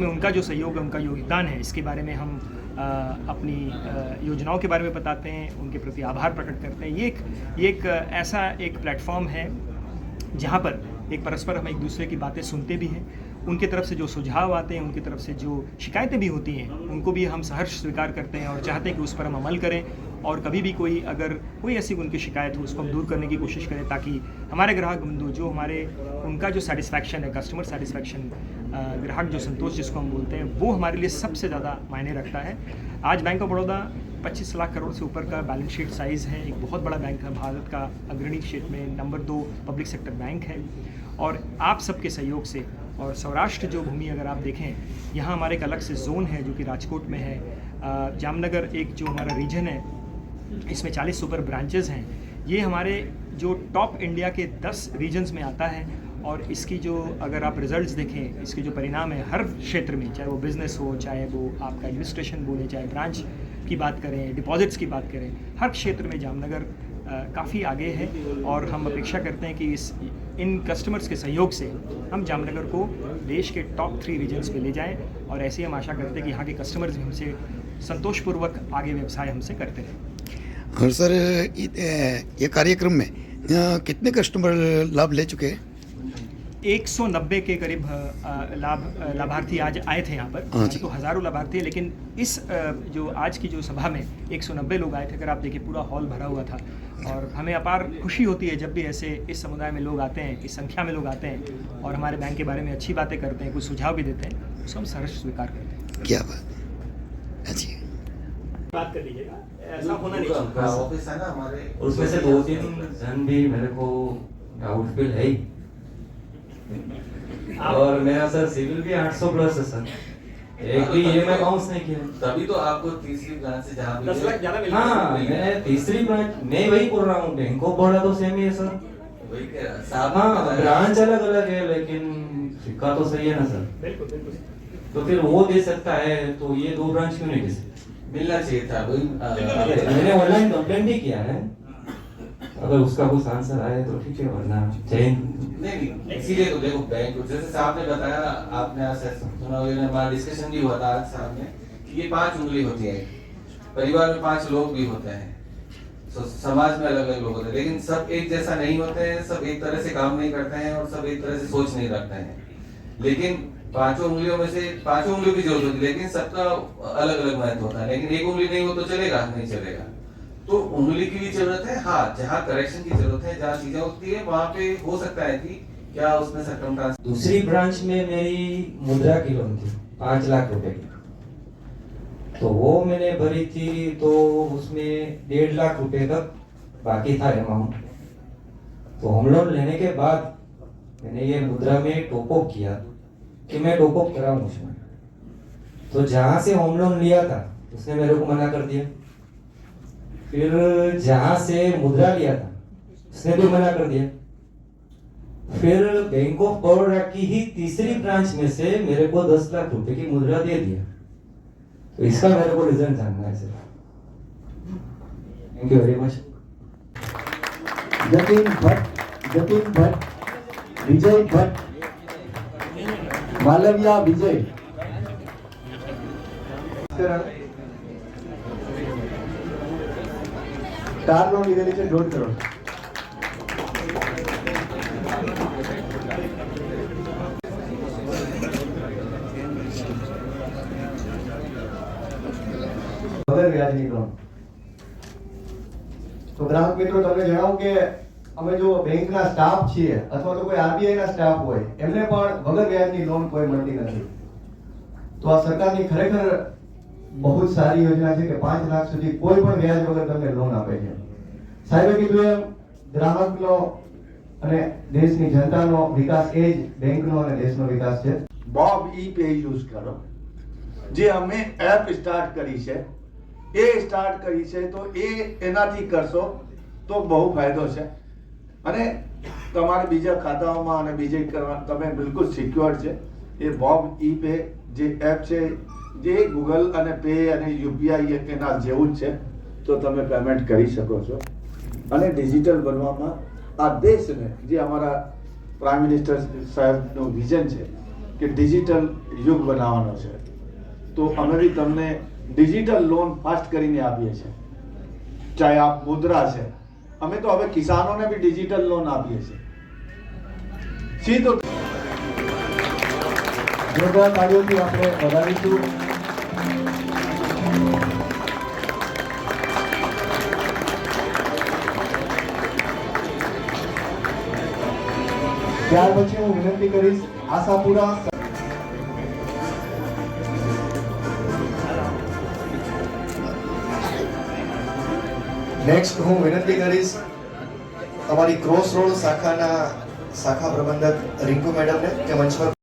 में उनका जो सहयोग है, उनका योगदान है, इसके बारे में हम अपनी योजनाओं के बारे में बताते हैं, उनके प्रति आभार प्रकट करते हैं। ये एक ऐसा एक प्लेटफॉर्म है जहाँ पर एक परस्पर हम एक दूसरे की बातें सुनते भी हैं, उनके तरफ से जो सुझाव आते हैं, उनकी तरफ से जो शिकायतें भी होती हैं, उनको भी हम सहर्ष स्वीकार करते हैं और चाहते हैं कि उस पर हम अमल करें और कभी भी अगर कोई ऐसी उनकी शिकायत हो उसको हम दूर करने की कोशिश करें, ताकि हमारे ग्राहक बंधु जो उनका जो सेटिस्फैक्शन है, कस्टमर सेटिस्फैक्शन, ग्राहक जो संतोष जिसको हम बोलते हैं, वो हमारे लिए सबसे ज़्यादा मायने रखता है। आज बैंक ऑफ बड़ौदा 25 लाख करोड़ से ऊपर का बैलेंस शीट साइज़ है, एक बहुत बड़ा बैंक है, भारत का अग्रणी क्षेत्र में नंबर 2 पब्लिक सेक्टर बैंक है। और आप सबके सहयोग से और सौराष्ट्र जो भूमि अगर आप देखें, यहाँ हमारे एक अलग से जोन है जो कि राजकोट में है। जामनगर एक जो हमारा रीजन है, इसमें 40 सुपर ब्रांचेज़ हैं। ये हमारे जो टॉप इंडिया के 10 रीजन्स में आता है और इसकी जो अगर आप रिजल्ट्स देखें, इसके जो परिणाम है हर क्षेत्र में, चाहे वो बिज़नेस हो, चाहे वो आपका एडमिनिस्ट्रेशन बोले, चाहे ब्रांच की बात करें, डिपॉजिट्स की बात करें, हर क्षेत्र में जामनगर काफ़ी आगे है। और हम अपेक्षा करते हैं कि इन कस्टमर्स के सहयोग से हम जामनगर को देश के टॉप 3 रीजन्स पे ले जाएं और ऐसे हम आशा करते हैं कि यहाँ के कस्टमर्स भी हमसे संतोषपूर्वक आगे व्यवसाय हमसे करते रहें। और सर, ये कार्यक्रम में कितने कस्टमर लाभ ले चुके हैं? 190 के करीब लाभार्थी आज आए थे यहाँ पर। तो हज़ारों लाभार्थी, लेकिन इस जो आज की जो सभा में 190 लोग आए थे। अगर आप देखिए पूरा हॉल भरा हुआ था और हमें अपार खुशी होती है जब भी ऐसे इस समुदाय में लोग आते हैं, इस संख्या में लोग आते हैं और हमारे बैंक के बारे में अच्छी बातें करते हैं, कुछ सुझाव भी देते हैं, उसको हम सहर्ष स्वीकार करते हैं। क्या बात, अच्छी बात कर लीजिएगा, ऐसा होना नहीं चाहिए। ऑफिस है ना हमारे, उसमें से 2-3 जन भी मेरे को डाउटफुल है ही। और मेरा सर सिविल भी 800 प्लस है सर, एक भी EMI बाउंस नहीं किया। तभी तो आपको तीसरी ब्रांच से जहाँ 10 लाख ज़्यादा मिला। हाँ, मैं तीसरी ब्रांच, मैं वही बोल रहा हूँ, बैंक ऑफ बड़ौदा तो सेम ही है सर। वही कह रहा साहब। हाँ, ब्रांच अलग अलग है लेकिन सिक्का तो सही है ना सर। बिल्कुल बिल्कुल। तो फिर वो दे सकता है तो ये 2 ब्रांच क्यों नहीं दे सकते? मिलना चाहिए था वही। मैंने ऑनलाइन कंप्लेंट भी किया है, अगर उसका कुछ आंसर आए तो ठीक है, वरना नहीं, इसीलिए तो देखो बैंक, जैसे साहब ने बताया, आपने आज सुना होगा, हमारा डिस्कशन भी हुआ था आज साहब ने कि ये 5 उंगली होती है, परिवार में 5 लोग भी होते हैं, समाज में अलग अलग लोग होते हैं, लेकिन सब एक जैसा नहीं होते हैं, सब एक तरह से काम नहीं करते हैं और सब एक तरह से सोच नहीं रखते हैं। लेकिन 5 उंगलियों में से 5 उंगलियों की जरूरत होती है, लेकिन सबका अलग अलग महत्व होता है। लेकिन एक उंगली नहीं हो तो चलेगा नहीं चलेगा, तो उंगली की भी जरूरत है। हाँ, जहाँ करेक्शन की जरूरत है, जहाँ चीजें होती है, वहाँ पे हो सकता है कि क्या उसमें सर्कमस्टेंस। दूसरी ब्रांच में मेरी मुद्रा की लोन थी 5 लाख रुपए की, तो वो मैंने भरी थी, तो उसमें 1.5 लाख रुपए तक बाकी था अमाउंट। तो होम लोन लेने के बाद मैंने ये मुद्रा में टॉपअप किया कि मैं टॉपअप कराऊं उसमें, तो जहां से होम लोन लिया था उसने मेरे को मना कर दिया। फिर जहां से मुद्रा लिया था उसने भी मना कर दिया। फिर बैंक ऑफ बड़ौदा की ही तीसरी ब्रांच में से मेरे को 10 लाख रुपए की मुद्रा दे दिया। तो इसका मेरे को रीजन जानना है sir. Thank you very much. Jatin Bhatt, Vijay Bhatt, Malviya Vijay. Car loan લીધેલી છે 1.5 કરોડ। વગર વ્યાજની લોન। તો ગ્રાહક મિત્રો તમને જણાવું કે અમે જો બેંકના સ્ટાફ છીએ અથવા તો કોઈ RBI ના સ્ટાફ હોય, એમને પણ વગર વ્યાજની લોન કોઈ મળતી નથી। તો આ સરકારની ખરેખર બહુ જ સારી યોજના છે કે 5 લાખ સુધી કોઈ પણ વ્યાજ વગર તમને લોન આપે છે। સાહેબે કીધું એમ ગ્રાહકનો અને દેશની જનતાનો વિકાસ એ જ બેંકનો અને દેશનો વિકાસ છે। બોબ ઈ-પે યુઝ કરો, જે અમે એપ સ્ટાર્ટ કરી છે, એ સ્ટાર્ટ કરી છે, તો એનાથી કરશો તો બહુ ફાયદો છે અને તમારે બીજા ખાતાઓમાં અને બીજે કરવા તમે બિલકુલ સિક્યોર છે। એ બોબ ઈ-પે જે એપ છે, જે ગૂગલ અને પે અને UPI એના જેવું જ છે, તો તમે પેમેન્ટ કરી શકો છો અને ડિજિટલ બનવામાં આ દેશને, જે અમારા પ્રાઇમ મિનિસ્ટર સાહેબનું વિઝન છે, કે ડિજિટલ યુગ બનાવવાનો છે, તો અમે બી તમને ડિજિટલ લોન ફાસ્ટ કરીને આપીએ છીએ. ચાહે આપ મુદ્રા છે, અમે તો હવે કિસાનોને બી ડિજિટલ લોન આપીએ છીએ. સીધો જોરદાર તાળીઓથી આપણે વધાવીશું. ત્યાર પછી હું વિનંતી કરીશ આશાપુરા નેક્સ્ટ હું વિનંતી કરીશ અમારી ક્રોસ રોડ શાખા પ્રબંધક રિંકુ મેડમને કે મંચ પર